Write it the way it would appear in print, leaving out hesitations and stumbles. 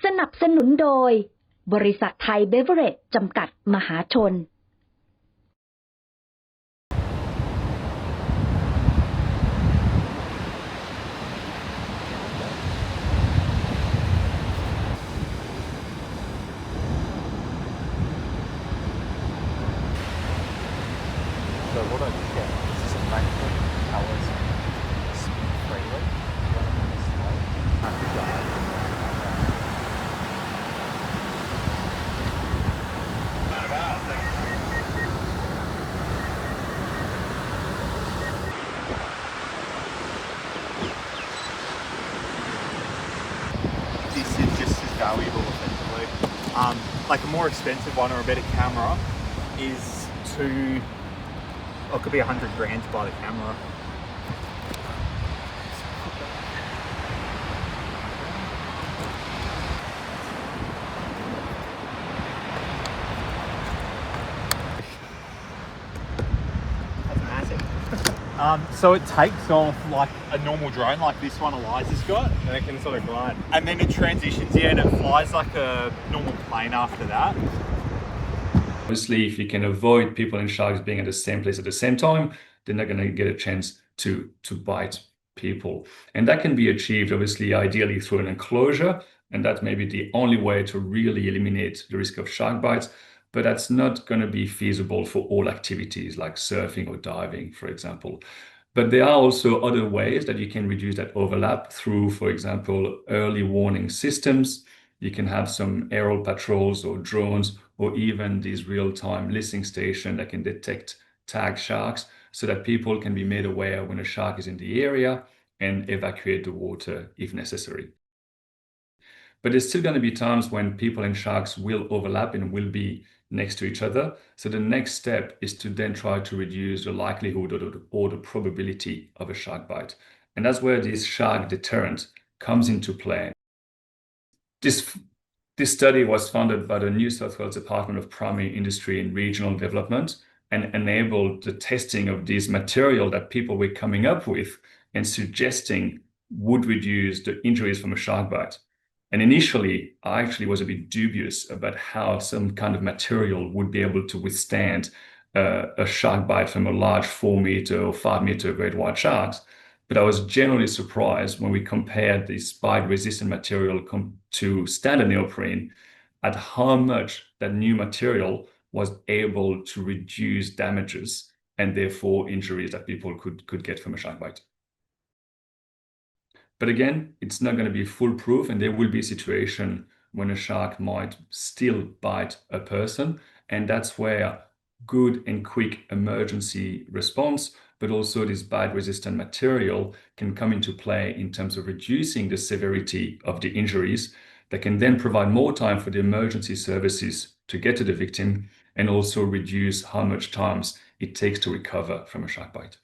สนับสนุนโดยบริษัทไทยเบเวอเรจจำกัดมหาชนSo what I get is a magnet colours spin freely. This is just as valuable effectively. Like a more expensive one or a better camera is it could be 100 grand to buy the camera. That's massive. So it takes off like a normal drone, like this one Eliza's got, and it can sort of glide. and then it transitions, and it flies like a normal plane after that. Obviously, if you can avoid people and sharks being at the same place at the same time, they're not going to get a chance to bite people. And that can be achieved, obviously, ideally through an enclosure. And that may be the only way to really eliminate the risk of shark bites. But that's not going to be feasible for all activities like surfing or diving, for example. But there are also other ways that you can reduce that overlap through, for example, early warning systems. You can have some aerial patrols or drones, or even these real-time listening stations that can detect tag sharks so that people can be made aware when a shark is in the area and evacuate the water if necessary. But there's still going to be times when people and sharks will overlap and will be next to each other. So the next step is to then try to reduce the likelihood or the probability of a shark bite. And that's where this shark deterrent comes into play. This study was funded by the New South Wales Department of Primary Industry and Regional Development and enabled the testing of this material that people were coming up with and suggesting would reduce the injuries from a shark bite. And initially, I actually was a bit dubious about how some kind of material would be able to withstand a shark bite from a large 4-meter or 5-meter great white sharks. But I was generally surprised when we compared this bite-resistant material to standard neoprene at how much that new material was able to reduce damages and therefore injuries that people could get from a shark bite. But again, it's not going to be foolproof, and there will be a situation when a shark might still bite a person. And that's where good and quick emergency response, but also this bite-resistant material can come into play in terms of reducing the severity of the injuries that can then provide more time for the emergency services to get to the victim and also reduce how much time it takes to recover from a shark bite.